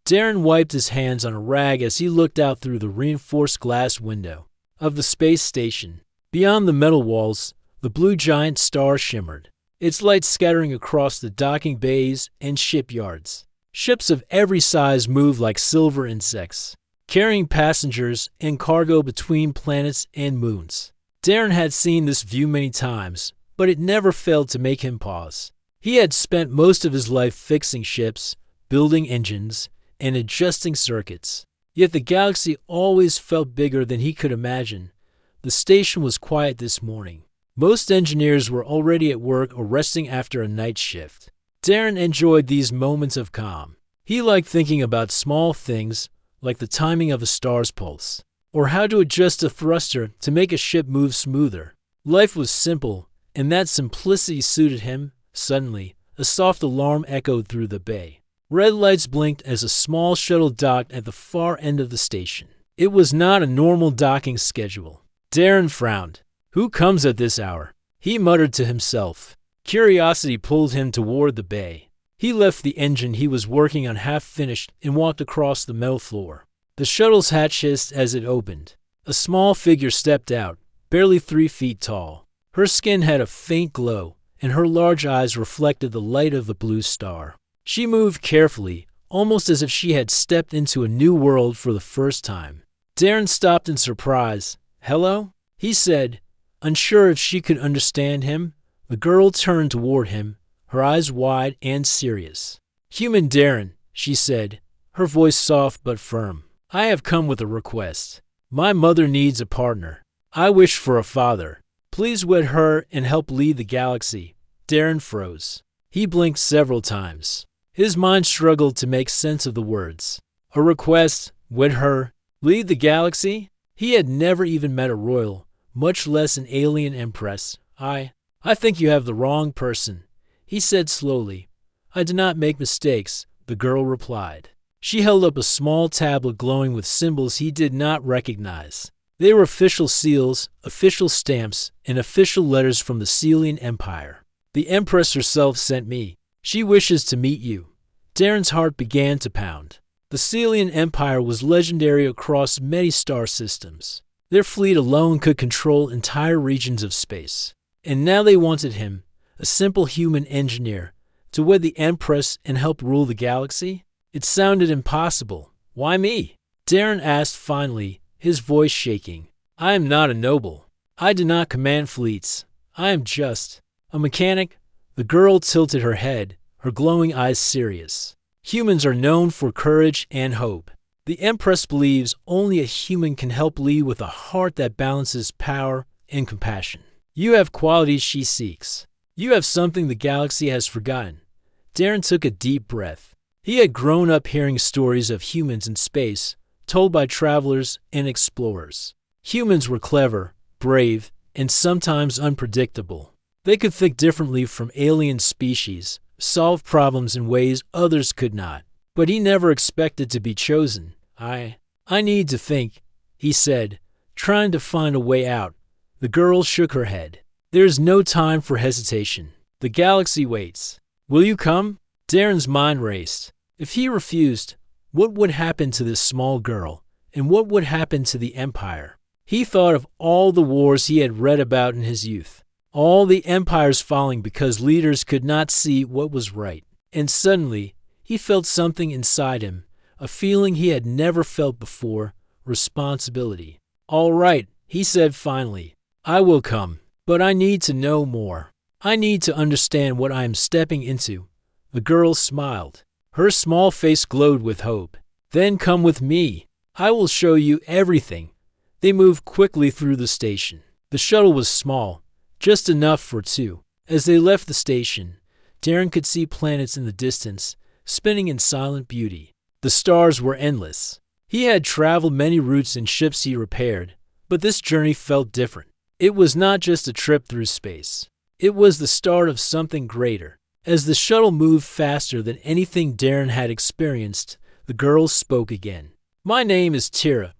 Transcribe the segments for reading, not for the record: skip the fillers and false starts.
Darren wiped his hands on a rag as he looked out through the reinforced glass window of the space station. Beyond the metal walls, the blue giant star shimmered, its light scattering across the docking bays and shipyards. Ships of every size moved like silver insects, carrying passengers and cargo between planets and moons. Darren had seen this view many times, but it never failed to make him pause. He had spent most of his life fixing ships, building engines, and adjusting circuits. Yet the galaxy always felt bigger than he could imagine. The station was quiet this morning. Most engineers were already at work or resting after a night shift. Darren enjoyed these moments of calm. He liked thinking about small things like the timing of a star's pulse, or how to adjust a thruster to make a ship move smoother. Life was simple, and that simplicity suited him. Suddenly, a soft alarm echoed through the bay. Red lights blinked as a small shuttle docked at the far end of the station. It was not a normal docking schedule. Darren frowned. "Who comes at this hour?" he muttered to himself. Curiosity pulled him toward the bay. He left the engine he was working on half-finished and walked across the metal floor. The shuttle's hatch hissed as it opened. A small figure stepped out, barely 3 feet tall. Her skin had a faint glow, and her large eyes reflected the light of the blue star. She moved carefully, almost as if she had stepped into a new world for the first time. Darren stopped in surprise. "Hello?" he said, unsure if she could understand him. The girl turned toward him, her eyes wide and serious. "Human Darren," she said, her voice soft but firm. "I have come with a request. My mother needs a partner. I wish for a father. Please wed her and help lead the galaxy." Darren froze. He blinked several times. His mind struggled to make sense of the words. A request, wed her, lead the galaxy? He had never even met a royal, much less an alien empress. I think you have the wrong person," he said slowly. "I do not make mistakes," the girl replied. She held up a small tablet glowing with symbols he did not recognize. They were official seals, official stamps, and official letters from the Celian Empire. "The Empress herself sent me. She wishes to meet you." Darren's heart began to pound. The Celian Empire was legendary across many star systems. Their fleet alone could control entire regions of space. And now they wanted him, a simple human engineer, to wed the Empress and help rule the galaxy? It sounded impossible. "Why me?" Darren asked finally, his voice shaking. "I am not a noble. I do not command fleets. I am just a mechanic." The girl tilted her head, her glowing eyes serious. "Humans are known for courage and hope. The Empress believes only a human can help lead with a heart that balances power and compassion. You have qualities she seeks. You have something the galaxy has forgotten." Darren took a deep breath. He had grown up hearing stories of humans in space, told by travelers and explorers. Humans were clever, brave, and sometimes unpredictable. They could think differently from alien species, solve problems in ways others could not. But he never expected to be chosen. I need to think," he said, trying to find a way out. The girl shook her head. "There is no time for hesitation. The galaxy waits. Will you come?" Darren's mind raced. If he refused, what would happen to this small girl, and what would happen to the Empire? He thought of all the wars he had read about in his youth, all the empires falling because leaders could not see what was right. And suddenly, he felt something inside him, a feeling he had never felt before, responsibility. "All right," he said finally. "I will come, but I need to know more. I need to understand what I am stepping into." The girl smiled. Her small face glowed with hope. "Then come with me. I will show you everything." They moved quickly through the station. The shuttle was small, just enough for two. As they left the station, Darren could see planets in the distance, spinning in silent beauty. The stars were endless. He had traveled many routes in ships he repaired, but this journey felt different. It was not just a trip through space. It was the start of something greater. As the shuttle moved faster than anything Darren had experienced, the girl spoke again. "My name is Tira.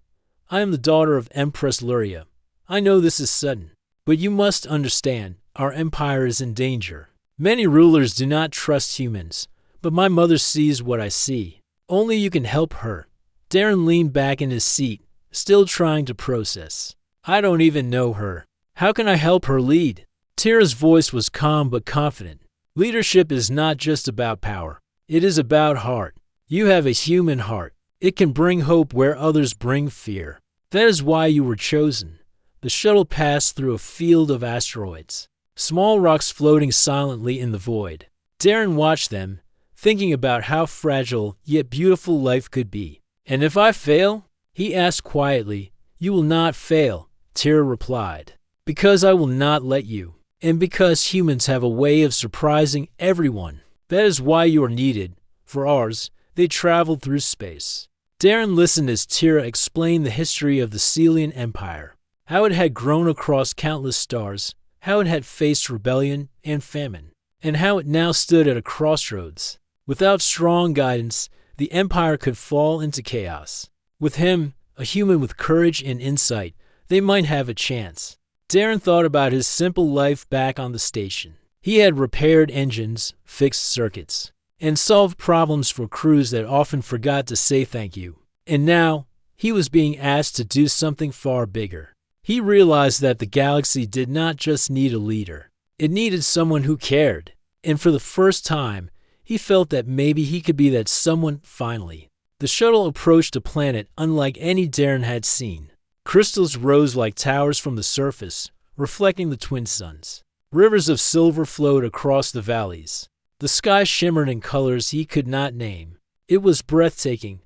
I am the daughter of Empress Luria. I know this is sudden, but you must understand, our empire is in danger. Many rulers do not trust humans, but my mother sees what I see. Only you can help her. Darren leaned back in his seat, still trying to process. I don't even know her. How can I help her lead? Tira's voice was calm but confident. Leadership is not just about power. It is about heart. You have a human heart. It can bring hope where others bring fear. That is why you were chosen. The shuttle passed through a field of asteroids, small rocks floating silently in the void. Darren watched them, thinking about how fragile yet beautiful life could be. And if I fail? He asked quietly. You will not fail, Tira replied. Because I will not let you. And because humans have a way of surprising everyone. That is why you are needed. For ours, they traveled through space. Darren listened as Tira explained the history of the Celian Empire, how it had grown across countless stars, how it had faced rebellion and famine, and how it now stood at a crossroads. Without strong guidance, the Empire could fall into chaos. With him, a human with courage and insight, they might have a chance. Darren thought about his simple life back on the station. He had repaired engines, fixed circuits, and solved problems for crews that often forgot to say thank you. And now, he was being asked to do something far bigger. He realized that the galaxy did not just need a leader. It needed someone who cared. And for the first time, he felt that maybe he could be that someone finally. The shuttle approached a planet unlike any Darren had seen. Crystals rose like towers from the surface, reflecting the twin suns. Rivers of silver flowed across the valleys. The sky shimmered in colors he could not name. It was breathtaking.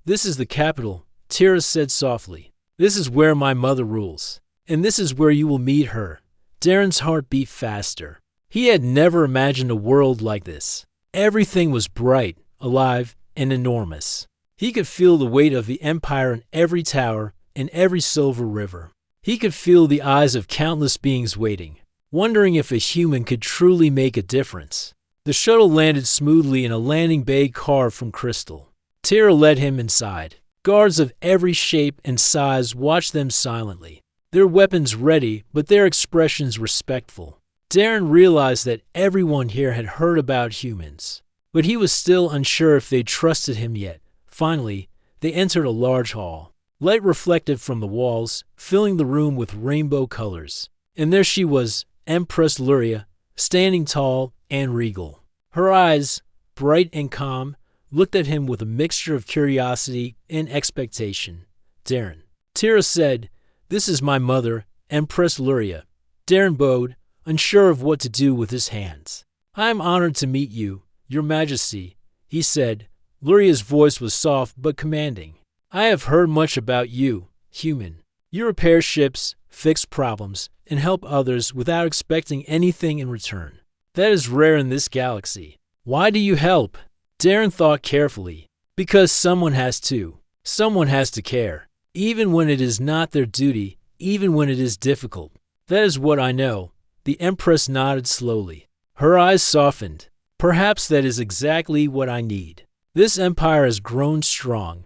This is the capital, Tira said softly. This is where my mother rules. And this is where you will meet her. Darren's heart beat faster. He had never imagined a world like this. Everything was bright, alive, and enormous. He could feel the weight of the Empire in every tower, in every silver river. He could feel the eyes of countless beings waiting, wondering if a human could truly make a difference. The shuttle landed smoothly in a landing bay carved from crystal. Tira led him inside. Guards of every shape and size watched them silently, their weapons ready but their expressions respectful. Darren realized that everyone here had heard about humans, but he was still unsure if they trusted him yet. Finally, they entered a large hall. Light reflected from the walls, filling the room with rainbow colors. And there she was, Empress Luria, standing tall and regal. Her eyes, bright and calm, looked at him with a mixture of curiosity and expectation. Darren. Tira said, This is my mother, Empress Luria. Darren bowed, unsure of what to do with his hands. I am honored to meet you, Your Majesty, he said. Luria's voice was soft but commanding. I have heard much about you, human. You repair ships, fix problems, and help others without expecting anything in return. That is rare in this galaxy. Why do you help? Darren thought carefully. Because someone has to. Someone has to care. Even when it is not their duty, even when it is difficult. That is what I know. The Empress nodded slowly. Her eyes softened. Perhaps that is exactly what I need. This empire has grown strong,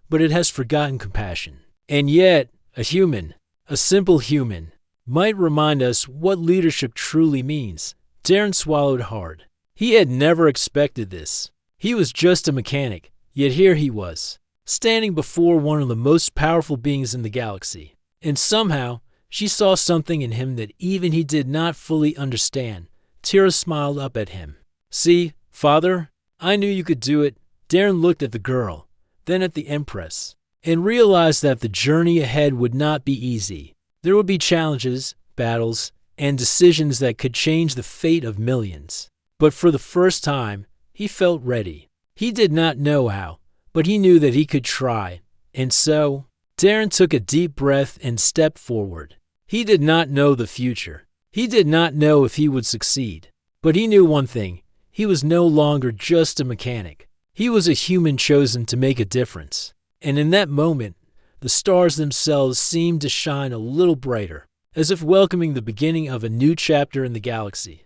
but it has forgotten compassion. And yet, a human, a simple human, might remind us what leadership truly means. Darren swallowed hard. He had never expected this. He was just a mechanic, yet here he was, standing before one of the most powerful beings in the galaxy. And somehow, she saw something in him that even he did not fully understand. Tira smiled up at him. See, father, I knew you could do it. Darren looked at the girl, then at the Empress, and realized that the journey ahead would not be easy. There would be challenges, battles, and decisions that could change the fate of millions. But for the first time, he felt ready. He did not know how, but he knew that he could try. And so, Darren took a deep breath and stepped forward. He did not know the future. He did not know if he would succeed. But he knew one thing. He was no longer just a mechanic. He was a human chosen to make a difference. And in that moment, the stars themselves seemed to shine a little brighter, as if welcoming the beginning of a new chapter in the galaxy.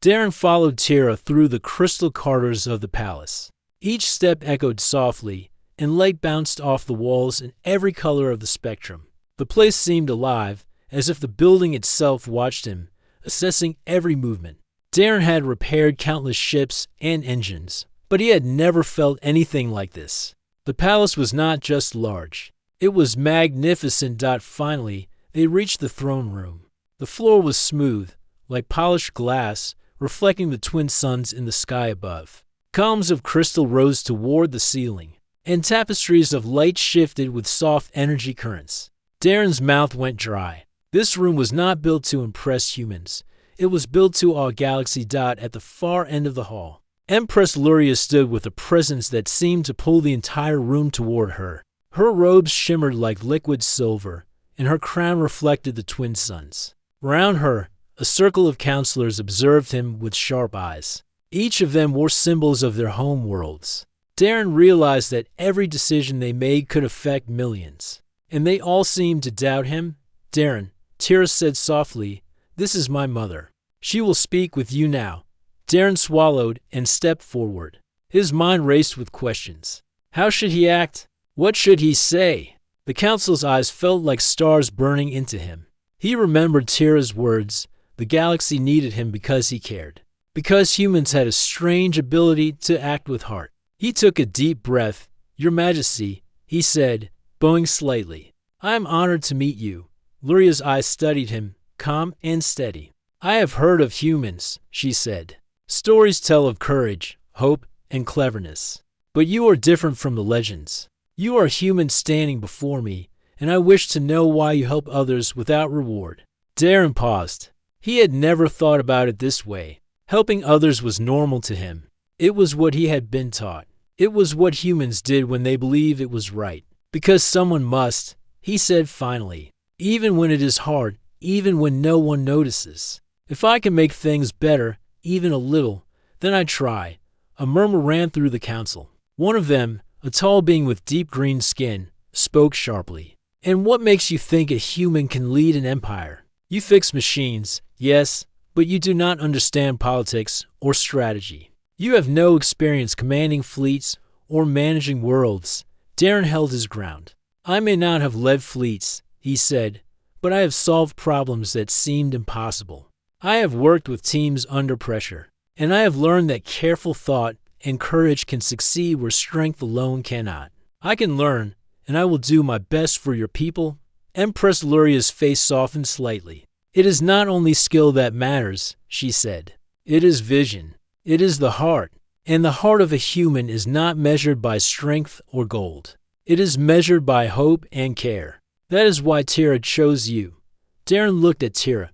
Darren followed Tira through the crystal corridors of the palace. Each step echoed softly, and light bounced off the walls in every color of the spectrum. The place seemed alive, as if the building itself watched him, assessing every movement. Darren had repaired countless ships and engines, but he had never felt anything like this. The palace was not just large. It was magnificent. Finally, they reached the throne room. The floor was smooth, like polished glass, reflecting the twin suns in the sky above. Columns of crystal rose toward the ceiling, and tapestries of light shifted with soft energy currents. Darren's mouth went dry. This room was not built to impress humans. It was built to awe galaxy. At the far end of the hall, Empress Luria stood with a presence that seemed to pull the entire room toward her. Her robes shimmered like liquid silver, and her crown reflected the twin suns. Around her, a circle of counselors observed him with sharp eyes. Each of them wore symbols of their home worlds. Darren realized that every decision they made could affect millions, and they all seemed to doubt him. "Darren," Tira said softly, "this is my mother. She will speak with you now." Darren swallowed and stepped forward. His mind raced with questions. How should he act? What should he say? The council's eyes felt like stars burning into him. He remembered Tira's words. The galaxy needed him because he cared. Because humans had a strange ability to act with heart. He took a deep breath. "Your Majesty," he said, bowing slightly. "I am honored to meet you." Luria's eyes studied him, calm and steady. "I have heard of humans," she said. "Stories tell of courage, hope, and cleverness. But you are different from the legends. You are human standing before me, and I wish to know why you help others without reward." Darren paused. He had never thought about it this way. Helping others was normal to him. It was what he had been taught. It was what humans did when they believed it was right. "Because someone must," he said finally. "Even when it is hard, even when no one notices. If I can make things better, even a little, then I try." A murmur ran through the council. One of them, a tall being with deep green skin, spoke sharply. "And what makes you think a human can lead an empire? You fix machines, yes, but you do not understand politics or strategy. You have no experience commanding fleets or managing worlds." Darren held his ground. "I may not have led fleets," he said, "but I have solved problems that seemed impossible. I have worked with teams under pressure, and I have learned that careful thought and courage can succeed where strength alone cannot. I can learn, and I will do my best for your people." Empress Luria's face softened slightly. "It is not only skill that matters," she said. "It is vision. It is the heart. And the heart of a human is not measured by strength or gold. It is measured by hope and care. That is why Tira chose you." Darren looked at Tira.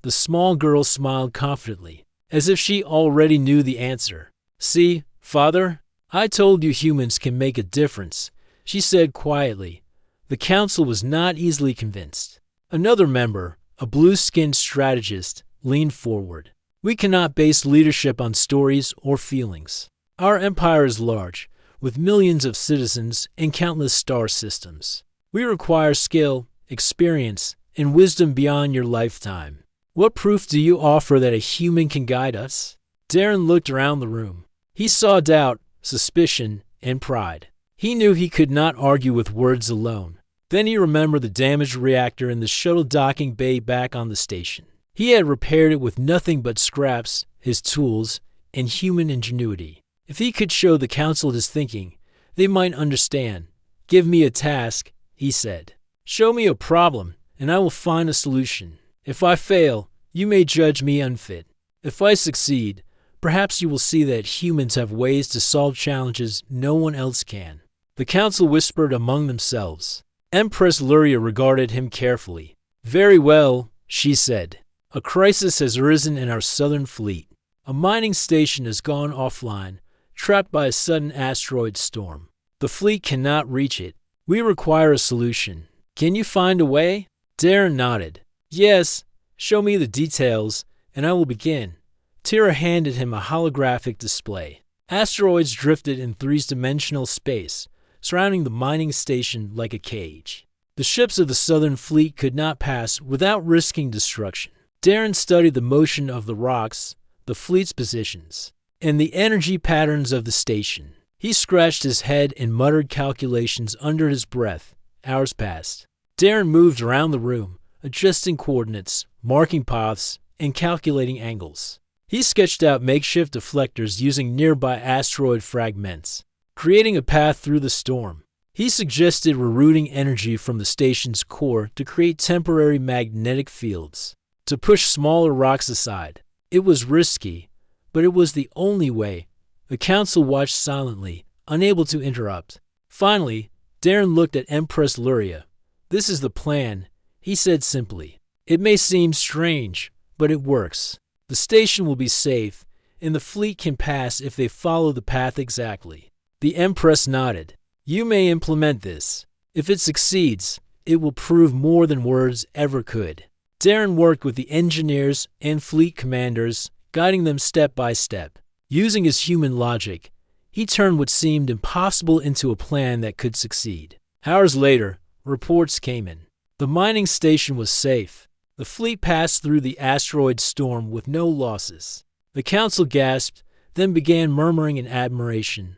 The small girl smiled confidently, as if she already knew the answer. "See, Father, I told you humans can make a difference," she said quietly. The council was not easily convinced. Another member, a blue-skinned strategist, leaned forward. "We cannot base leadership on stories or feelings. Our empire is large, with millions of citizens and countless star systems. We require skill, experience, and wisdom beyond your lifetime. What proof do you offer that a human can guide us?" Darren looked around the room. He saw doubt, suspicion, and pride. He knew he could not argue with words alone. Then he remembered the damaged reactor in the shuttle docking bay back on the station. He had repaired it with nothing but scraps, his tools, and human ingenuity. If he could show the council his thinking, they might understand. "Give me a task," he said. "Show me a problem, and I will find a solution. If I fail, you may judge me unfit. If I succeed, perhaps you will see that humans have ways to solve challenges no one else can." The council whispered among themselves. Empress Luria regarded him carefully. "Very well," she said. "A crisis has arisen in our southern fleet. A mining station has gone offline, trapped by a sudden asteroid storm. The fleet cannot reach it. We require a solution. Can you find a way?" Darren nodded. "Yes, show me the details, and I will begin." Tira handed him a holographic display. Asteroids drifted in three-dimensional space, surrounding the mining station like a cage. The ships of the Southern Fleet could not pass without risking destruction. Darren studied the motion of the rocks, the fleet's positions, and the energy patterns of the station. He scratched his head and muttered calculations under his breath. Hours passed. Darren moved around the room, adjusting coordinates, marking paths, and calculating angles. He sketched out makeshift deflectors using nearby asteroid fragments, creating a path through the storm. He suggested rerouting energy from the station's core to create temporary magnetic fields, to push smaller rocks aside. It was risky, but it was the only way. The council watched silently, unable to interrupt. Finally, Darren looked at Empress Luria. "This is the plan," he said simply. "It may seem strange, but it works. The station will be safe, and the fleet can pass if they follow the path exactly." The Empress nodded. "You may implement this. If it succeeds, it will prove more than words ever could." Darren worked with the engineers and fleet commanders, guiding them step by step. Using his human logic, he turned what seemed impossible into a plan that could succeed. Hours later, reports came in. The mining station was safe. The fleet passed through the asteroid storm with no losses. The council gasped, then began murmuring in admiration.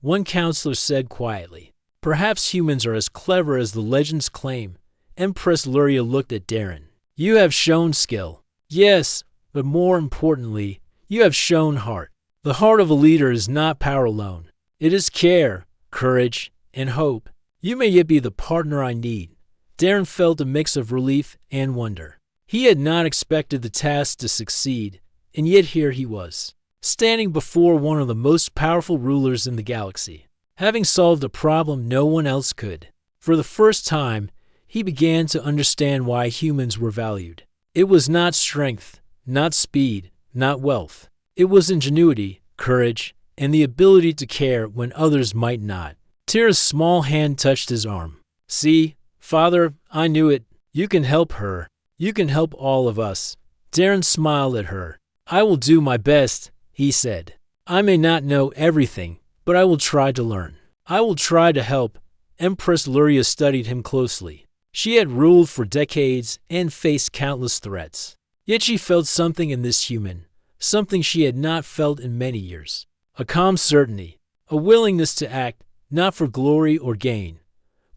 One counselor said quietly, "Perhaps humans are as clever as the legends claim." Empress Luria looked at Darren. "You have shown skill." "Yes, but more importantly, you have shown heart. The heart of a leader is not power alone. It is care, courage, and hope. You may yet be the partner I need." Darren felt a mix of relief and wonder. He had not expected the task to succeed, and yet here he was, standing before one of the most powerful rulers in the galaxy, having solved a problem no one else could. For the first time, he began to understand why humans were valued. It was not strength, not speed, not wealth. It was ingenuity, courage, and the ability to care when others might not. Tira's small hand touched his arm. "See, Father, I knew it. You can help her. You can help all of us." Darren smiled at her. "I will do my best," he said. "I may not know everything, but I will try to learn. I will try to help." Empress Luria studied him closely. She had ruled for decades and faced countless threats. Yet she felt something in this human, something she had not felt in many years. A calm certainty, a willingness to act, not for glory or gain,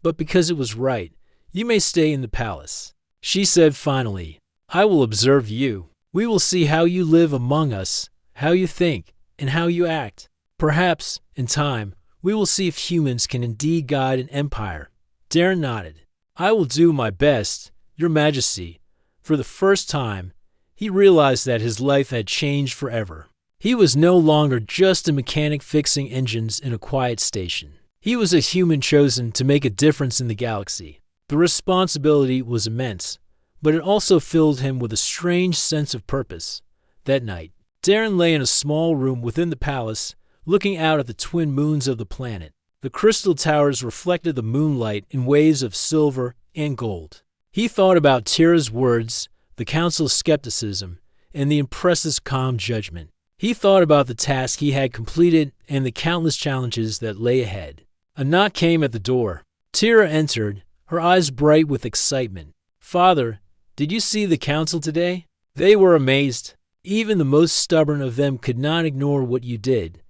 but because it was right. "You may stay in the palace," she said finally. "I will observe you. We will see how you live among us, how you think, and how you act. Perhaps, in time, we will see if humans can indeed guide an empire." Darren nodded. "I will do my best, Your Majesty." For the first time, he realized that his life had changed forever. He was no longer just a mechanic fixing engines in a quiet station. He was a human chosen to make a difference in the galaxy. The responsibility was immense, but it also filled him with a strange sense of purpose. That night, Darren lay in a small room within the palace, looking out at the twin moons of the planet. The crystal towers reflected the moonlight in waves of silver and gold. He thought about Tira's words, the council's skepticism, and the Empress's calm judgment. He thought about the task he had completed and the countless challenges that lay ahead. A knock came at the door. Tira entered, her eyes bright with excitement. "Father, did you see the council today?" They were amazed. "Even the most stubborn of them could not ignore what you did."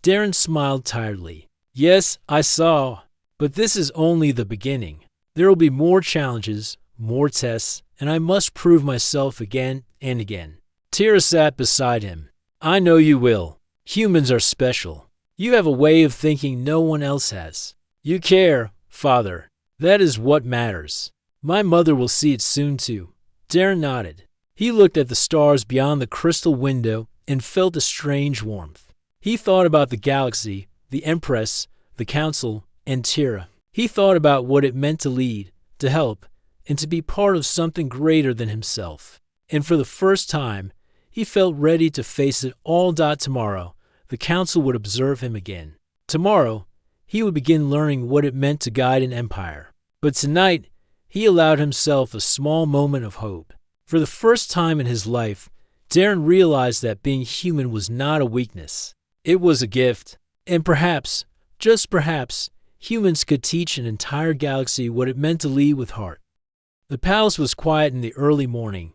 Darren smiled tiredly. "Yes, I saw. But this is only the beginning. There will be more challenges, more tests, and I must prove myself again and again." Tira sat beside him. "I know you will. Humans are special. You have a way of thinking no one else has. You care, Father. That is what matters. My mother will see it soon too." Darren nodded. He looked at the stars beyond the crystal window and felt a strange warmth. He thought about the galaxy, the Empress, the Council, and Tira. He thought about what it meant to lead, to help, and to be part of something greater than himself. And for the first time, he felt ready to face it all. Tomorrow, the Council would observe him again. Tomorrow, he would begin learning what it meant to guide an empire. But tonight, he allowed himself a small moment of hope. For the first time in his life, Darren realized that being human was not a weakness. It was a gift. And perhaps, just perhaps, humans could teach an entire galaxy what it meant to lead with heart. The palace was quiet in the early morning,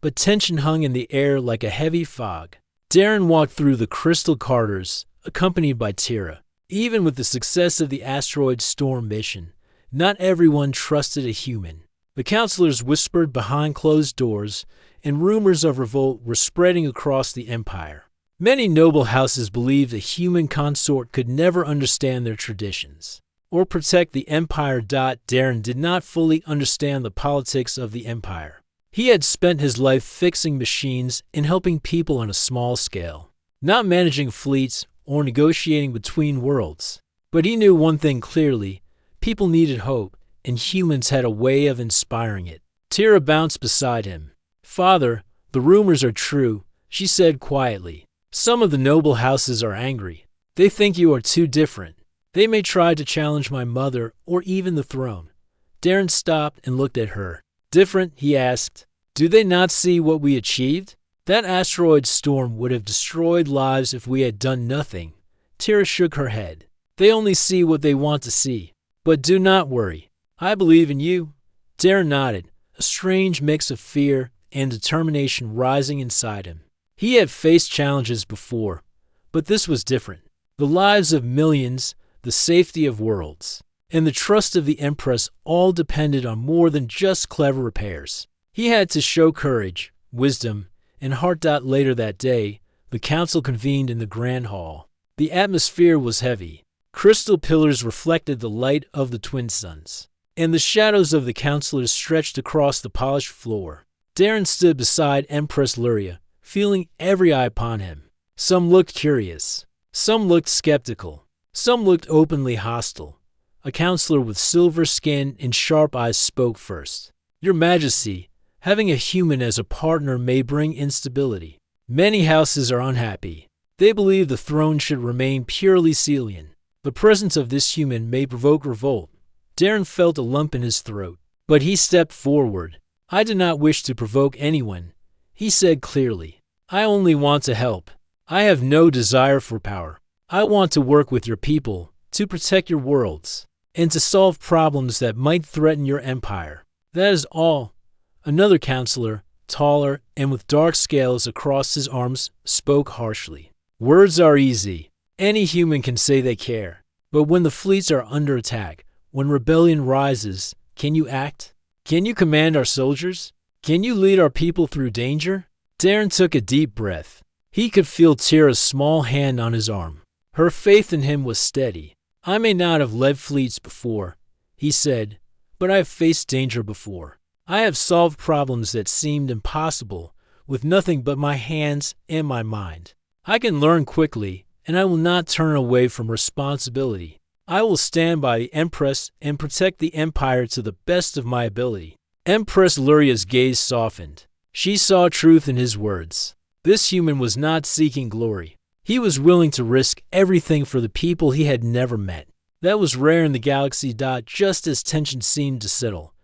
but tension hung in the air like a heavy fog. Darren walked through the crystal corridors, accompanied by Tira. Even with the success of the asteroid storm mission, not everyone trusted a human. The counselors whispered behind closed doors, and rumors of revolt were spreading across the empire. Many noble houses believed a human consort could never understand their traditions or protect the empire. Darren did not fully understand the politics of the empire. He had spent his life fixing machines and helping people on a small scale, not managing fleets or negotiating between worlds. But he knew one thing clearly: people needed hope, and humans had a way of inspiring it. Tira bounced beside him. "Father, the rumors are true," she said quietly. "Some of the noble houses are angry. They think you are too different. They may try to challenge my mother or even the throne." Darren stopped and looked at her. "Different?" he asked. "Do they not see what we achieved? That asteroid storm would have destroyed lives if we had done nothing." Tira shook her head. "They only see what they want to see. But do not worry. I believe in you." Darren nodded, a strange mix of fear and determination rising inside him. He had faced challenges before, but this was different. The lives of millions, the safety of worlds, and the trust of the Empress all depended on more than just clever repairs. He had to show courage, wisdom, and heart. Later that day, the council convened in the Grand Hall. The atmosphere was heavy. Crystal pillars reflected the light of the twin suns, and the shadows of the counselors stretched across the polished floor. Darren stood beside Empress Luria, feeling every eye upon him. Some looked curious. Some looked skeptical. Some looked openly hostile. A counselor with silver skin and sharp eyes spoke first. "Your Majesty, having a human as a partner may bring instability. Many houses are unhappy. They believe the throne should remain purely Celian. The presence of this human may provoke revolt." Darren felt a lump in his throat, but he stepped forward. "I do not wish to provoke anyone," he said clearly. "I only want to help. I have no desire for power. I want to work with your people, to protect your worlds, and to solve problems that might threaten your empire. That is all." Another counselor, taller and with dark scales across his arms, spoke harshly. "Words are easy. Any human can say they care. But when the fleets are under attack, when rebellion rises, can you act? Can you command our soldiers? Can you lead our people through danger?" Darren took a deep breath. He could feel Tira's small hand on his arm. Her faith in him was steady. "I may not have led fleets before," he said, "but I have faced danger before. I have solved problems that seemed impossible with nothing but my hands and my mind. I can learn quickly, and I will not turn away from responsibility. I will stand by the Empress and protect the Empire to the best of my ability." Empress Luria's gaze softened. She saw truth in his words. This human was not seeking glory. He was willing to risk everything for the people he had never met. That was rare in the galaxy. Just as tension seemed to settle,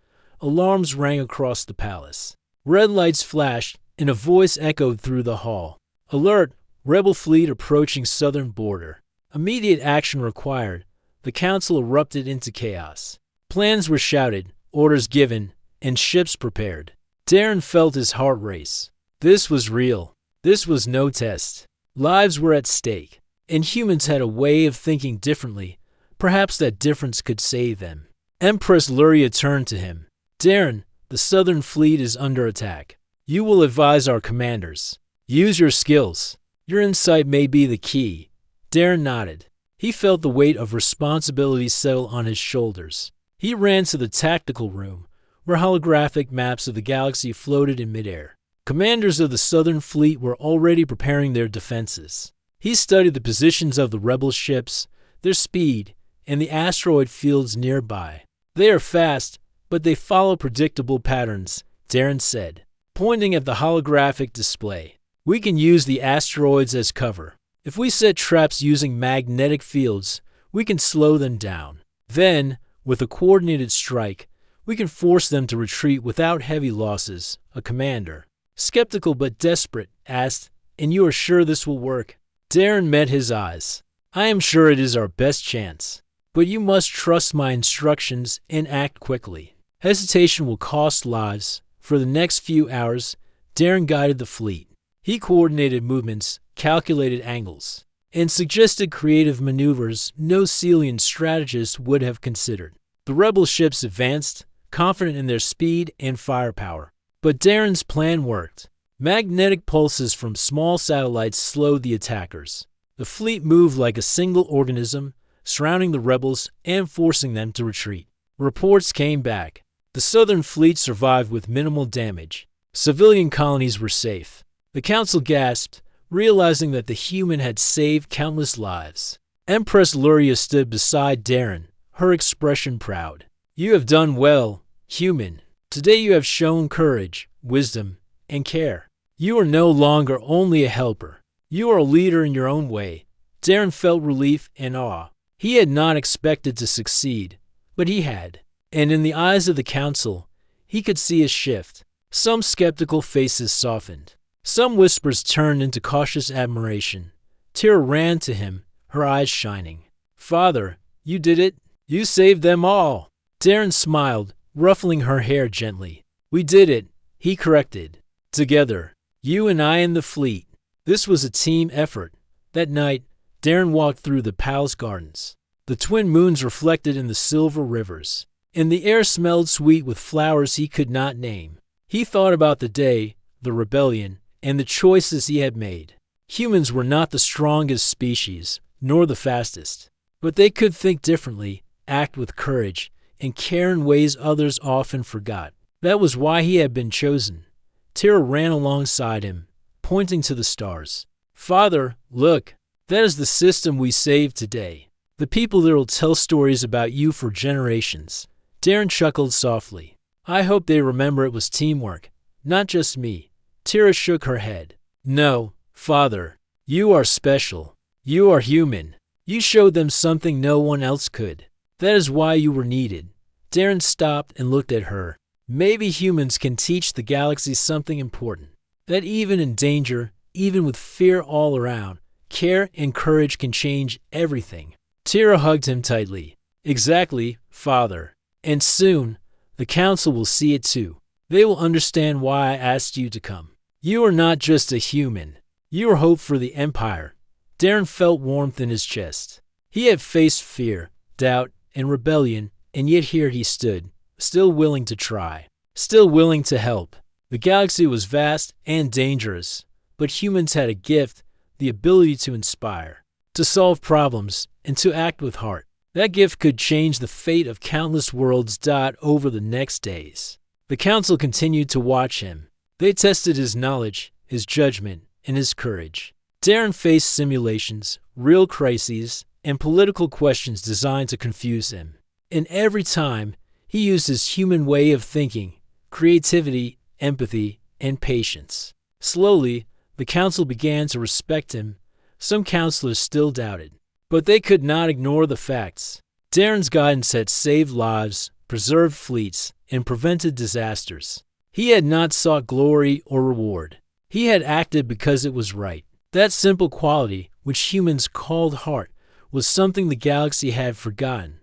alarms rang across the palace. Red lights flashed, and a voice echoed through the hall. "Alert! Rebel fleet approaching southern border. Immediate action required." The council erupted into chaos. Plans were shouted, orders given, and ships prepared. Darren felt his heart race. This was real. This was no test. Lives were at stake, and humans had a way of thinking differently. Perhaps that difference could save them. Empress Luria turned to him. "Darren, the southern fleet is under attack. You will advise our commanders. Use your skills. Your insight may be the key." Darren nodded. He felt the weight of responsibility settle on his shoulders. He ran to the tactical room, where holographic maps of the galaxy floated in midair. Commanders of the southern fleet were already preparing their defenses. He studied the positions of the rebel ships, their speed, and the asteroid fields nearby. "They are fast, but they follow predictable patterns," Darren said, pointing at the holographic display. "We can use the asteroids as cover. If we set traps using magnetic fields, we can slow them down. Then, with a coordinated strike, we can force them to retreat without heavy losses." A commander, skeptical but desperate, asked, "And you are sure this will work?" Darren met his eyes. "I am sure it is our best chance. But you must trust my instructions and act quickly. Hesitation will cost lives." For the next few hours, Darren guided the fleet. He coordinated movements, calculated angles, and suggested creative maneuvers no Celian strategist would have considered. The rebel ships advanced, confident in their speed and firepower. But Darren's plan worked. Magnetic pulses from small satellites slowed the attackers. The fleet moved like a single organism, surrounding the rebels and forcing them to retreat. Reports came back. The Southern Fleet survived with minimal damage. Civilian colonies were safe. The Council gasped, realizing that the human had saved countless lives. Empress Luria stood beside Darren, her expression proud. "You have done well, human. Today you have shown courage, wisdom, and care. You are no longer only a helper. You are a leader in your own way." Darren felt relief and awe. He had not expected to succeed, but he had. And in the eyes of the Council, he could see a shift. Some skeptical faces softened. Some whispers turned into cautious admiration. Tira ran to him, her eyes shining. "Father, you did it. You saved them all." Darren smiled, ruffling her hair gently. "We did it," he corrected. "Together, you and I and the fleet." This was a team effort. That night, Darren walked through the palace gardens. The twin moons reflected in the silver rivers, and the air smelled sweet with flowers he could not name. He thought about the day, the rebellion, and the choices he had made. Humans were not the strongest species, nor the fastest, but they could think differently, act with courage, and care in ways others often forgot. That was why he had been chosen. Tira ran alongside him, pointing to the stars. "Father, look, that is the system we saved today. The people that will tell stories about you for generations." Darren chuckled softly. "I hope they remember it was teamwork, not just me." Tira shook her head. "No, Father, you are special. You are human. You showed them something no one else could. That is why you were needed." Darren stopped and looked at her. Maybe humans can teach the galaxy something important. That even in danger, even with fear all around, care and courage can change everything. Tira hugged him tightly. "Exactly, Father. And soon, the Council will see it too. They will understand why I asked you to come. You are not just a human. You are hope for the Empire." Darren felt warmth in his chest. He had faced fear, doubt, and rebellion, and yet here he stood, still willing to try, still willing to help. The galaxy was vast and dangerous, but humans had a gift, the ability to inspire, to solve problems, and to act with heart. That gift could change the fate of countless worlds. Over the next days, the Council continued to watch him. They tested his knowledge, his judgment, and his courage. Darren faced simulations, real crises, and political questions designed to confuse him. And every time, he used his human way of thinking, creativity, empathy, and patience. Slowly, the Council began to respect him. Some counselors still doubted, but they could not ignore the facts. Darren's guidance had saved lives, preserved fleets, and prevented disasters. He had not sought glory or reward. He had acted because it was right. That simple quality, which humans called heart, was something the galaxy had forgotten.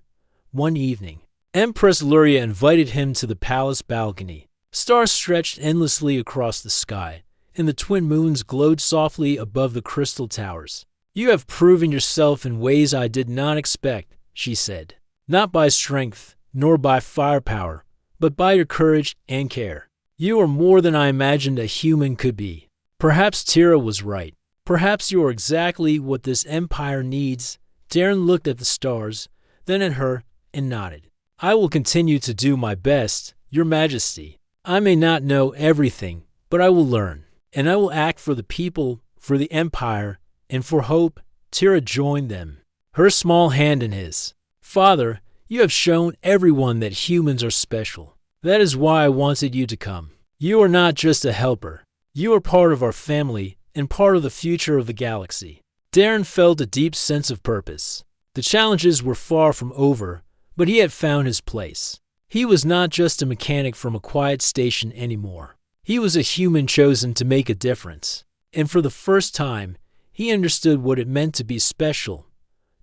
One evening, Empress Luria invited him to the palace balcony. Stars stretched endlessly across the sky, and the twin moons glowed softly above the crystal towers. "You have proven yourself in ways I did not expect," she said. "Not by strength, nor by firepower, but by your courage and care. You are more than I imagined a human could be." Perhaps Tira was right. Perhaps you are exactly what this empire needs. Darren looked at the stars, then at her, and nodded. "I will continue to do my best, Your Majesty. I may not know everything, but I will learn. And I will act for the people, for the empire, and for hope." Tira joined them, her small hand in his. "Father, you have shown everyone that humans are special. That is why I wanted you to come. You are not just a helper. You are part of our family and part of the future of the galaxy." Darren felt a deep sense of purpose. The challenges were far from over, but he had found his place. He was not just a mechanic from a quiet station anymore. He was a human chosen to make a difference. And for the first time, he understood what it meant to be special,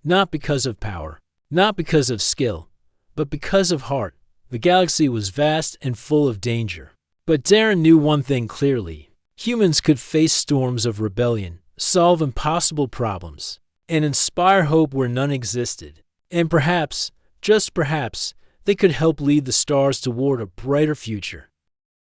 not because of power, not because of skill, but because of heart. The galaxy was vast and full of danger. But Darren knew one thing clearly. Humans could face storms of rebellion, solve impossible problems, and inspire hope where none existed. And perhaps, just perhaps, they could help lead the stars toward a brighter future.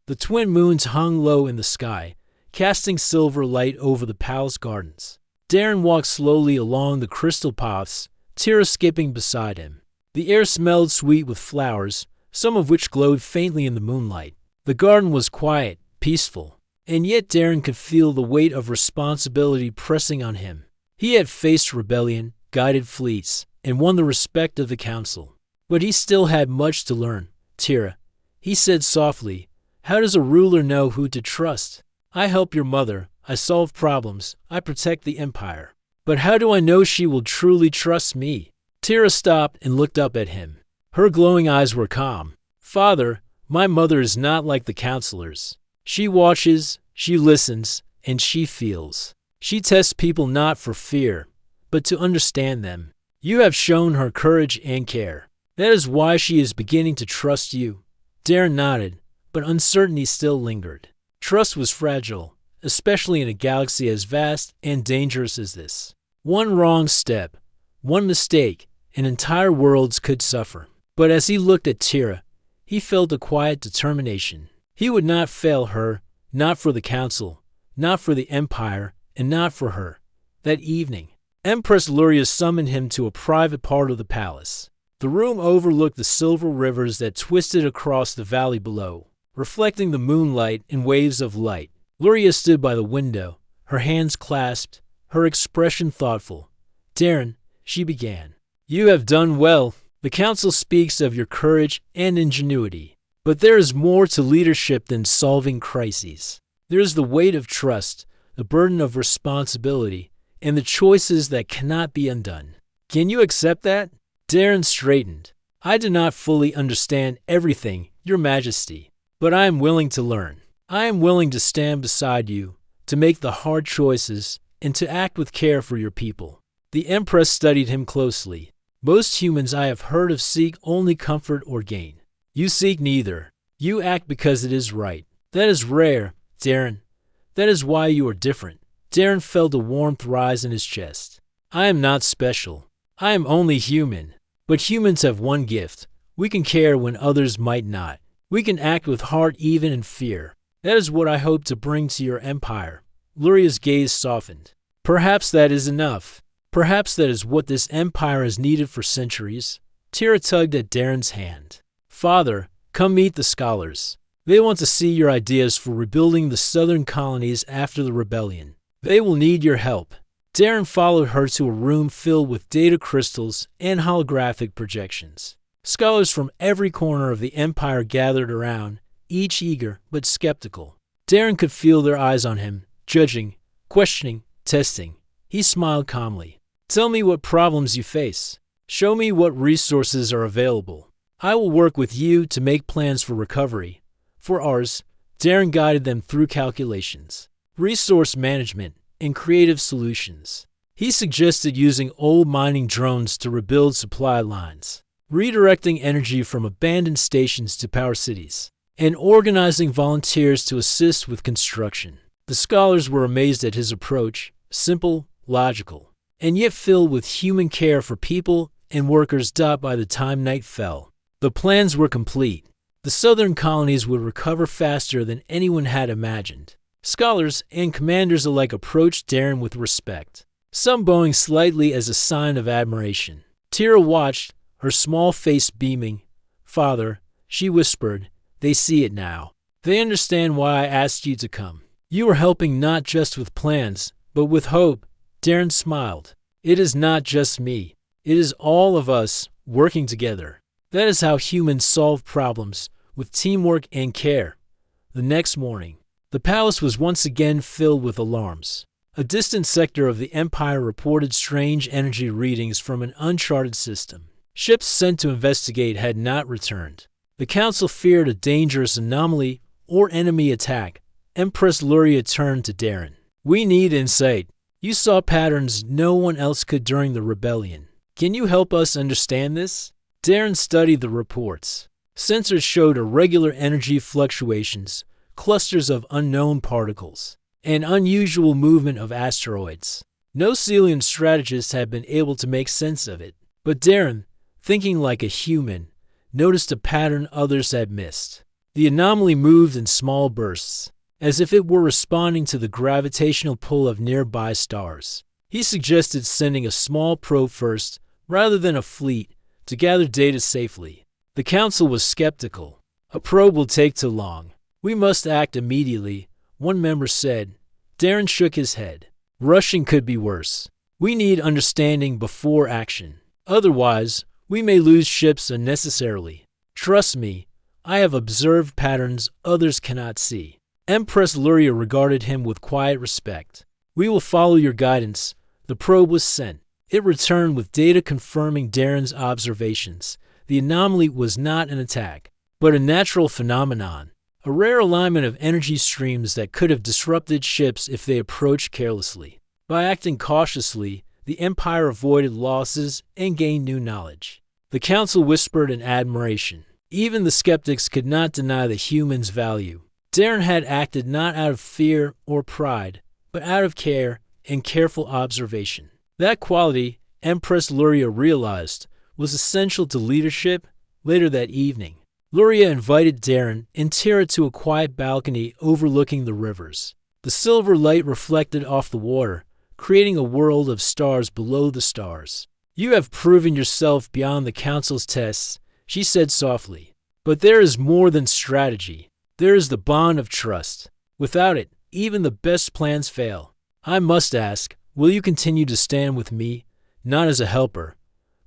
The twin moons hung low in the sky, casting silver light over the palace gardens. Darren walked slowly along the crystal paths, Tira skipping beside him. The air smelled sweet with flowers, some of which glowed faintly in the moonlight. The garden was quiet, peaceful, and yet Darren could feel the weight of responsibility pressing on him. He had faced rebellion, guided fleets, and won the respect of the council. But he still had much to learn. Tira, he said softly, how does a ruler know who to trust? I help your mother, I solve problems, I protect the empire. But how do I know she will truly trust me? Tira stopped and looked up at him. Her glowing eyes were calm. Father, my mother is not like the counselors. She watches, she listens, and she feels. She tests people not for fear, but to understand them. You have shown her courage and care. That is why she is beginning to trust you. Darren nodded, but uncertainty still lingered. Trust was fragile, especially in a galaxy as vast and dangerous as this. One wrong step, one mistake, and entire worlds could suffer. But as he looked at Tira, he felt a quiet determination. He would not fail her, not for the council, not for the empire, and not for her. That evening, Empress Luria summoned him to a private part of the palace. The room overlooked the silver rivers that twisted across the valley below, reflecting the moonlight in waves of light. Luria stood by the window, her hands clasped, her expression thoughtful. Darren, she began, you have done well. The council speaks of your courage and ingenuity. But there is more to leadership than solving crises. There is the weight of trust, the burden of responsibility, and the choices that cannot be undone. Can you accept that? Darren straightened. I do not fully understand everything, Your Majesty, but I am willing to learn. I am willing to stand beside you, to make the hard choices, and to act with care for your people. The Empress studied him closely. Most humans I have heard of seek only comfort or gain. You seek neither. You act because it is right. That is rare, Darren. That is why you are different. Darren felt a warmth rise in his chest. I am not special. I am only human. But humans have one gift. We can care when others might not. We can act with heart even in fear. That is what I hope to bring to your empire. Luria's gaze softened. Perhaps that is enough. Perhaps that is what this empire has needed for centuries. Tira tugged at Darren's hand. Father, come meet the scholars. They want to see your ideas for rebuilding the southern colonies after the rebellion. They will need your help. Darren followed her to a room filled with data crystals and holographic projections. Scholars from every corner of the empire gathered around, each eager but skeptical. Darren could feel their eyes on him, judging, questioning, testing. He smiled calmly. Tell me what problems you face. Show me what resources are available. I will work with you to make plans for recovery. For ours, Darren guided them through calculations, resource management, and creative solutions. He suggested using old mining drones to rebuild supply lines, redirecting energy from abandoned stations to power cities, and organizing volunteers to assist with construction. The scholars were amazed at his approach, simple, logical, and yet filled with human care for people and workers. By the time night fell, the plans were complete. The southern colonies would recover faster than anyone had imagined. Scholars and commanders alike approached Darren with respect, some bowing slightly as a sign of admiration. Tira watched, her small face beaming. Father, she whispered, they see it now. They understand why I asked you to come. You are helping not just with plans, but with hope. Darren smiled. It is not just me. It is all of us working together. That is how humans solve problems, with teamwork and care. The next morning, the palace was once again filled with alarms. A distant sector of the Empire reported strange energy readings from an uncharted system. Ships sent to investigate had not returned. The council feared a dangerous anomaly or enemy attack. Empress Luria turned to Darren. We need insight. You saw patterns no one else could during the rebellion. Can you help us understand this? Darren studied the reports. Sensors showed irregular energy fluctuations, clusters of unknown particles, and unusual movement of asteroids. No Celian strategist had been able to make sense of it, but Darren, thinking like a human, noticed a pattern others had missed. The anomaly moved in small bursts, as if it were responding to the gravitational pull of nearby stars. He suggested sending a small probe first, rather than a fleet, to gather data safely. The council was skeptical. A probe will take too long. We must act immediately, one member said. Darren shook his head. Rushing could be worse. We need understanding before action. Otherwise, we may lose ships unnecessarily. Trust me, I have observed patterns others cannot see. Empress Luria regarded him with quiet respect. We will follow your guidance. The probe was sent. It returned with data confirming Darren's observations. The anomaly was not an attack, but a natural phenomenon, a rare alignment of energy streams that could have disrupted ships if they approached carelessly. By acting cautiously, the Empire avoided losses and gained new knowledge. The Council whispered in admiration. Even the skeptics could not deny the human's value. Darren had acted not out of fear or pride, but out of care and careful observation. That quality, Empress Luria realized, was essential to leadership. Later that evening, Luria invited Darren and Tira to a quiet balcony overlooking the rivers. The silver light reflected off the water, creating a world of stars below the stars. You have proven yourself beyond the Council's tests, she said softly. But there is more than strategy. There is the bond of trust. Without it, even the best plans fail. I must ask, will you continue to stand with me, not as a helper,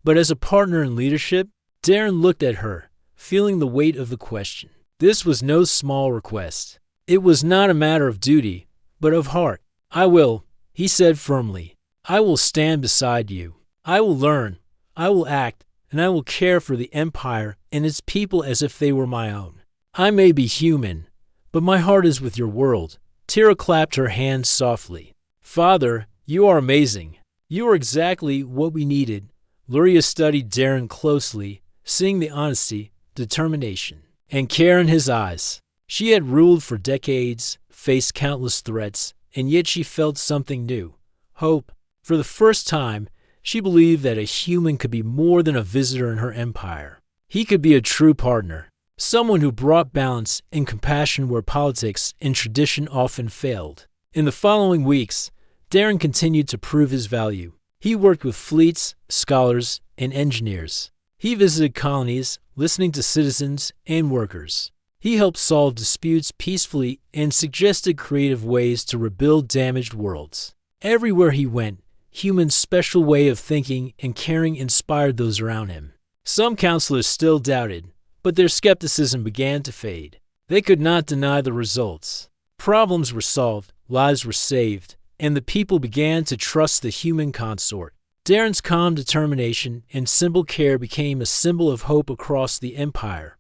but as a partner in leadership? Darren looked at her, feeling the weight of the question. This was no small request. It was not a matter of duty, but of heart. I will, he said firmly. I will stand beside you. I will learn. I will act, and I will care for the Empire and its people as if they were my own. I may be human, but my heart is with your world. Tira clapped her hands softly. Father, you are amazing. You are exactly what we needed. Luria studied Darren closely, seeing the honesty, determination, and care in his eyes. She had ruled for decades, faced countless threats, and yet she felt something new. Hope. For the first time, she believed that a human could be more than a visitor in her empire. He could be a true partner, someone who brought balance and compassion where politics and tradition often failed. In the following weeks, Darren continued to prove his value. He worked with fleets, scholars, and engineers. He visited colonies, listening to citizens and workers. He helped solve disputes peacefully and suggested creative ways to rebuild damaged worlds. Everywhere he went, humans' special way of thinking and caring inspired those around him. Some counselors still doubted, but their skepticism began to fade. They could not deny the results. Problems were solved, lives were saved, and the people began to trust the human consort. Darren's calm determination and simple care became a symbol of hope across the Empire.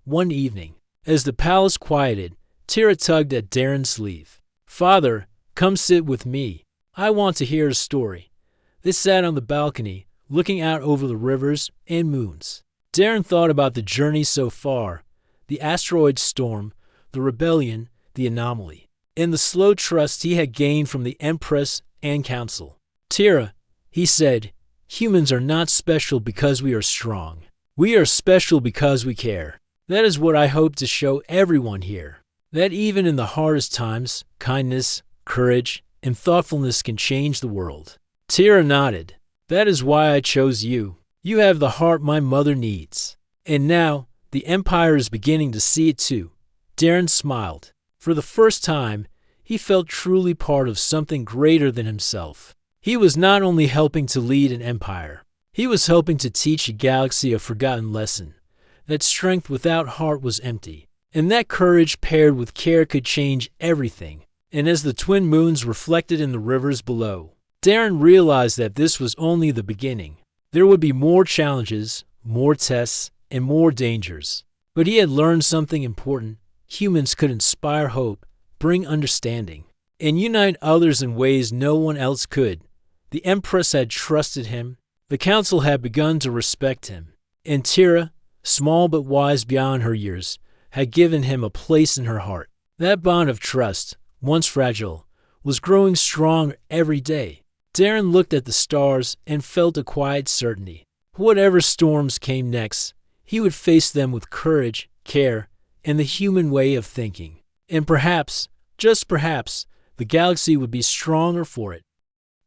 One evening, as the palace quieted, Tira tugged at Darren's sleeve. Father, come sit with me. I want to hear a story. They sat on the balcony, looking out over the rivers and moons. Darren thought about the journey so far, the asteroid storm, the rebellion, the anomaly, and the slow trust he had gained from the Empress and Council. Tira, he said, humans are not special because we are strong. We are special because we care. That is what I hope to show everyone here. That even in the hardest times, kindness, courage, and thoughtfulness can change the world. Tira nodded. That is why I chose you. You have the heart my mother needs. And now, the Empire is beginning to see it too. Darren smiled. For the first time, he felt truly part of something greater than himself. He was not only helping to lead an empire, he was helping to teach a galaxy a forgotten lesson, that strength without heart was empty, and that courage paired with care could change everything. And as the twin moons reflected in the rivers below, Darren realized that this was only the beginning. There would be more challenges, more tests, and more dangers. But he had learned something important. Humans could inspire hope, bring understanding, and unite others in ways no one else could. The Empress had trusted him. The Council had begun to respect him. And Tira, small but wise beyond her years, had given him a place in her heart. That bond of trust, once fragile, was growing strong every day. Darren looked at the stars and felt a quiet certainty. Whatever storms came next, he would face them with courage, care, and the human way of thinking. And perhaps, just perhaps, the galaxy would be stronger for it.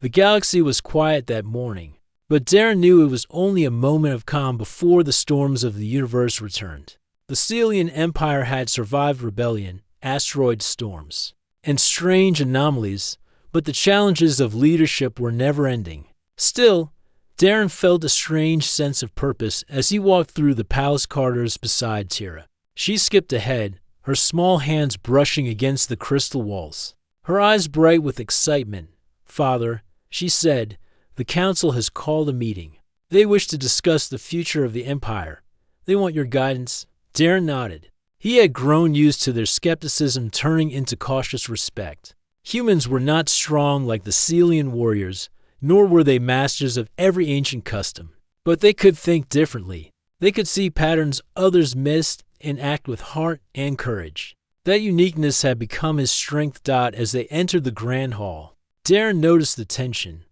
The galaxy was quiet that morning, but Darren knew it was only a moment of calm before the storms of the universe returned. The Celian Empire had survived rebellion, asteroid storms, and strange anomalies, but the challenges of leadership were never-ending. Still, Darren felt a strange sense of purpose as he walked through the palace corridors beside Tira. She skipped ahead, her small hands brushing against the crystal walls. Her eyes bright with excitement. "Father," she said, "the council has called a meeting. They wish to discuss the future of the Empire. They want your guidance." Darren nodded. He had grown used to their skepticism turning into cautious respect. Humans were not strong like the Celian warriors, nor were they masters of every ancient custom. But they could think differently. They could see patterns others missed and act with heart and courage. That uniqueness had become his strength. As they entered the Grand Hall, Darren noticed the tension.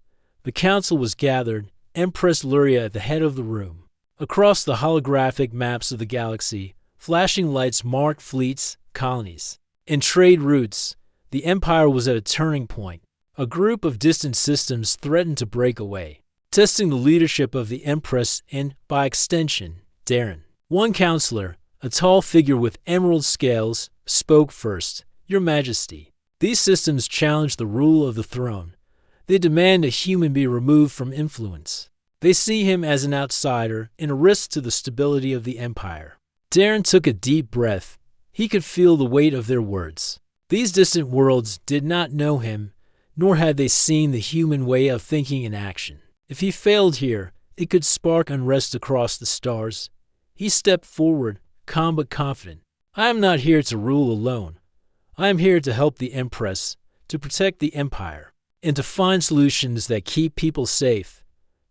The council was gathered, Empress Luria at the head of the room. Across the holographic maps of the galaxy, flashing lights marked fleets, colonies, and trade routes. The Empire was at a turning point. A group of distant systems threatened to break away, testing the leadership of the Empress and, by extension, Darren. One counselor, a tall figure with emerald scales, spoke first. "Your Majesty, these systems challenge the rule of the throne. They demand a human be removed from influence. They see him as an outsider and a risk to the stability of the Empire." Darren took a deep breath. He could feel the weight of their words. These distant worlds did not know him, nor had they seen the human way of thinking in action. If he failed here, it could spark unrest across the stars. He stepped forward, calm but confident. "I am not here to rule alone. I am here to help the Empress, to protect the Empire, and to find solutions that keep people safe.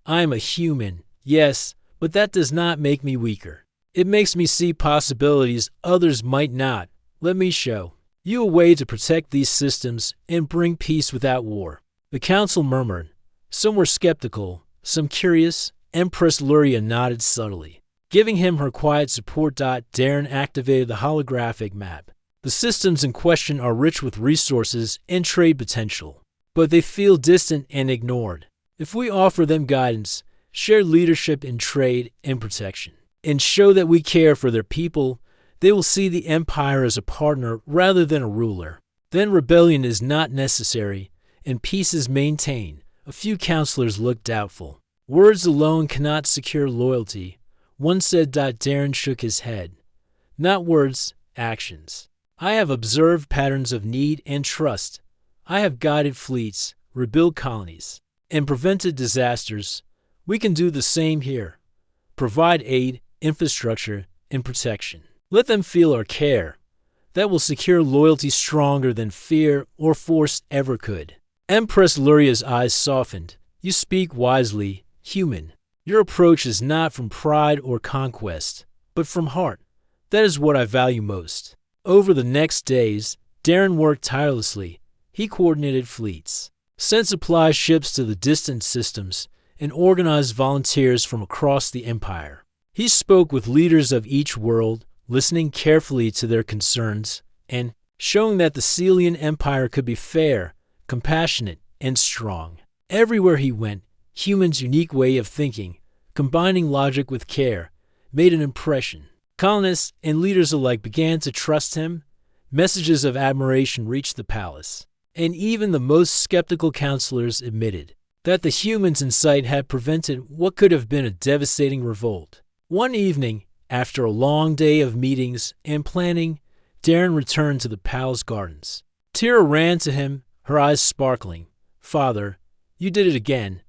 I am a human, yes, but that does not make me weaker. It makes me see possibilities others might not. Let me show you a way to protect these systems and bring peace without war." The council murmured. Some were skeptical, some curious. Empress Luria nodded subtly, giving him her quiet support. Darren activated the holographic map. "The systems in question are rich with resources and trade potential, but they feel distant and ignored. If we offer them guidance, share leadership in trade and protection, and show that we care for their people, they will see the Empire as a partner rather than a ruler. Then rebellion is not necessary, and peace is maintained." A few counselors looked doubtful. "Words alone cannot secure loyalty," one said. Darren shook his head. "Not words, actions. I have observed patterns of need and trust. I have guided fleets, rebuilt colonies, and prevented disasters. We can do the same here. Provide aid, infrastructure, and protection. Let them feel our care. That will secure loyalty stronger than fear or force ever could." Empress Luria's eyes softened. "You speak wisely, human. Your approach is not from pride or conquest, but from heart. That is what I value most." Over the next days, Darren worked tirelessly. He coordinated fleets, sent supply ships to the distant systems, and organized volunteers from across the Empire. He spoke with leaders of each world, listening carefully to their concerns, and showing that the Celian Empire could be fair, compassionate, and strong. Everywhere he went, humans' unique way of thinking, combining logic with care, made an impression. Colonists and leaders alike began to trust him. Messages of admiration reached the palace, and even the most skeptical counselors admitted that the humans in sight had prevented what could have been a devastating revolt. One evening, after a long day of meetings and planning, Darren returned to the palace gardens. Tira ran to him, her eyes sparkling. "Father, you did it again.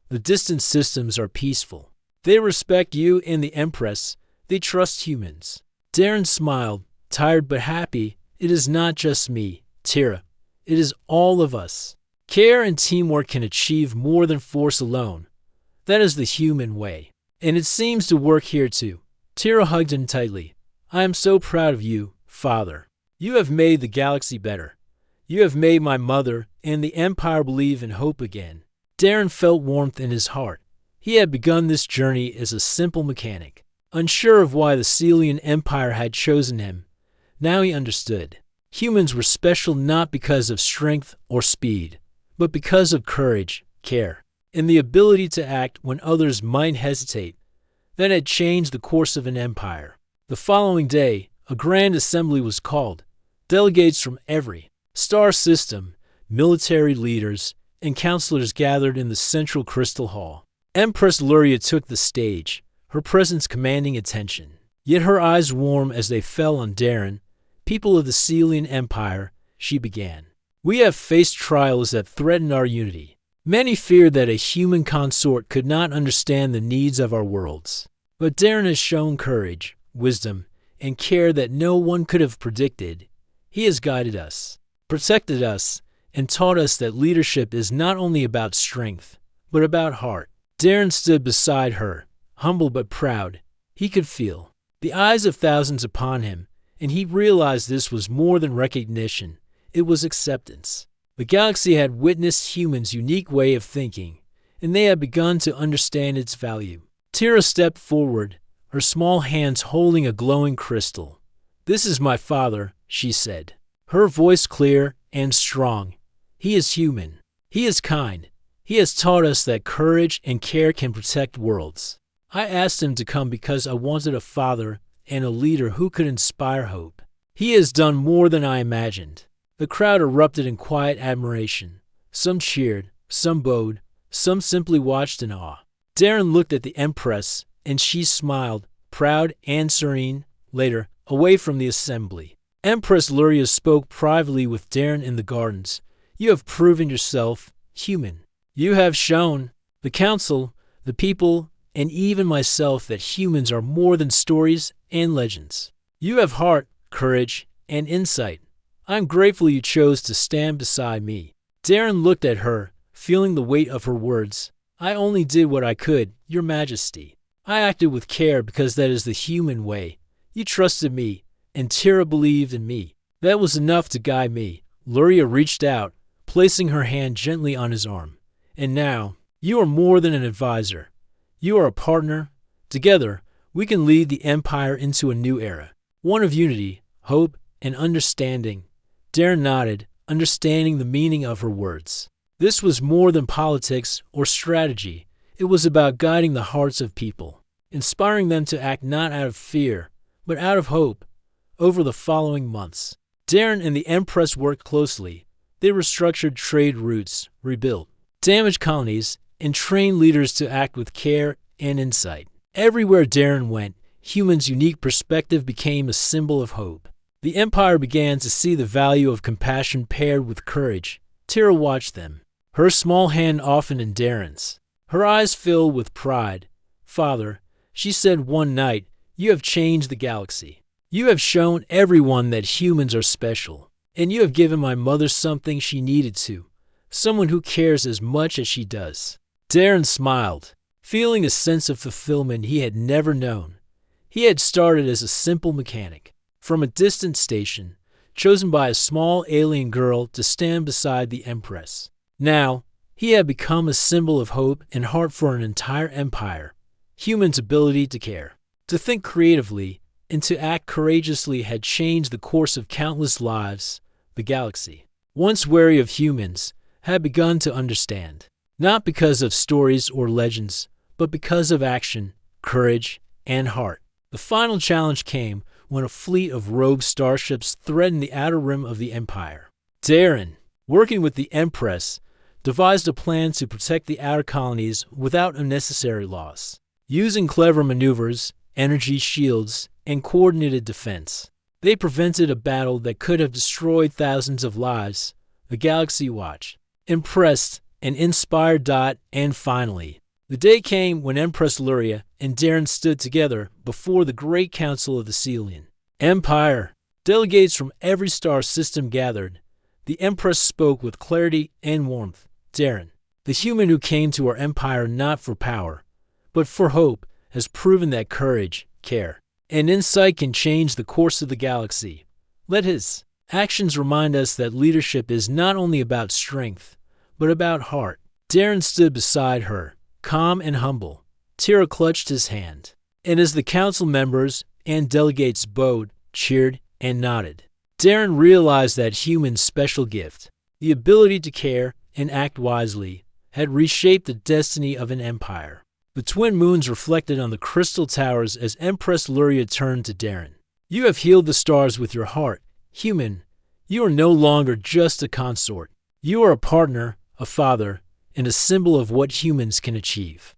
The distant systems are peaceful. They respect you and the Empress. They trust humans." Darren smiled, tired but happy. "It is not just me, Tira. It is all of us. Care and teamwork can achieve more than force alone. That is the human way. And it seems to work here too." Tira hugged him tightly. "I am so proud of you, Father. You have made the galaxy better. You have made my mother and the Empire believe in hope again." Darren felt warmth in his heart. He had begun this journey as a simple mechanic, unsure of why the Celian Empire had chosen him. Now he understood. Humans were special not because of strength or speed, but because of courage, care, and the ability to act when others might hesitate. That had changed the course of an empire. The following day, a grand assembly was called. Delegates from every star system, military leaders, and counselors gathered in the central crystal hall. Empress Luria took the stage, her presence commanding attention. Yet her eyes warm as they fell on Darren. People of the Celian Empire, she began. We have faced trials that threaten our unity. Many feared that a human consort could not understand the needs of our worlds. But Darren has shown courage, wisdom, and care that no one could have predicted. He has guided us, protected us, and taught us that leadership is not only about strength, but about heart. Darren stood beside her, humble but proud. He could feel the eyes of thousands upon him, and he realized this was more than recognition. It was acceptance. The galaxy had witnessed humans' unique way of thinking, and they had begun to understand its value. Tira stepped forward, her small hands holding a glowing crystal. "This is my father," she said, her voice clear and strong. "He is human. He is kind. He has taught us that courage and care can protect worlds. I asked him to come because I wanted a father and a leader who could inspire hope. He has done more than I imagined." The crowd erupted in quiet admiration. Some cheered, some bowed, some simply watched in awe. Darren looked at the Empress, and she smiled, proud and serene. Later, away from the assembly, Empress Luria spoke privately with Darren in the gardens. "You have proven yourself human. You have shown the council, the people, and even myself that humans are more than stories and legends. You have heart, courage, and insight. I'm grateful you chose to stand beside me." Darren looked at her, feeling the weight of her words. "I only did what I could, Your Majesty. I acted with care because that is the human way. You trusted me, and Tira believed in me. That was enough to guide me." Luria reached out, placing her hand gently on his arm. "And now, you are more than an advisor. You are a partner. Together, we can lead the Empire into a new era, one of unity, hope, and understanding." Darren nodded, understanding the meaning of her words. This was more than politics or strategy. It was about guiding the hearts of people, inspiring them to act not out of fear, but out of hope. Over the following months, Darren and the Empress worked closely. They restructured trade routes, rebuilt damaged colonies, and trained leaders to act with care and insight. Everywhere Darren went, humans' unique perspective became a symbol of hope. The Empire began to see the value of compassion paired with courage. Tira watched them, her small hand often in Darren's. Her eyes filled with pride. "Father," she said one night, "you have changed the galaxy. You have shown everyone that humans are special, and you have given my mother something she needed to, someone who cares as much as she does." Darren smiled, feeling a sense of fulfillment he had never known. He had started as a simple mechanic, from a distant station, chosen by a small alien girl to stand beside the Empress. Now, he had become a symbol of hope and heart for an entire empire. Humans' ability to care, to think creatively, and to act courageously had changed the course of countless lives. The galaxy, once wary of humans, had begun to understand, not because of stories or legends, but because of action, courage, and heart. The final challenge came when a fleet of rogue starships threatened the outer rim of the Empire. Darren, working with the Empress, devised a plan to protect the outer colonies without unnecessary loss. Using clever maneuvers, energy shields, and coordinated defense, they prevented a battle that could have destroyed thousands of lives. The galaxy watched, impressed and inspired. And finally, the day came when Empress Luria and Darren stood together before the Great Council of the Celian Empire. Delegates from every star system gathered. The Empress spoke with clarity and warmth. "Darren, the human who came to our empire not for power, but for hope, has proven that courage, care, and insight can change the course of the galaxy. Let his actions remind us that leadership is not only about strength, but about heart." Darren stood beside her, calm and humble. Tira clutched his hand, and as the council members and delegates bowed, cheered, and nodded. Darren realized that Human's special gift, the ability to care and act wisely, had reshaped the destiny of an empire. The twin moons reflected on the crystal towers as Empress Luria turned to Darren. You have healed the stars with your heart. Human, you are no longer just a consort. You are a partner, a father, and a symbol of what humans can achieve.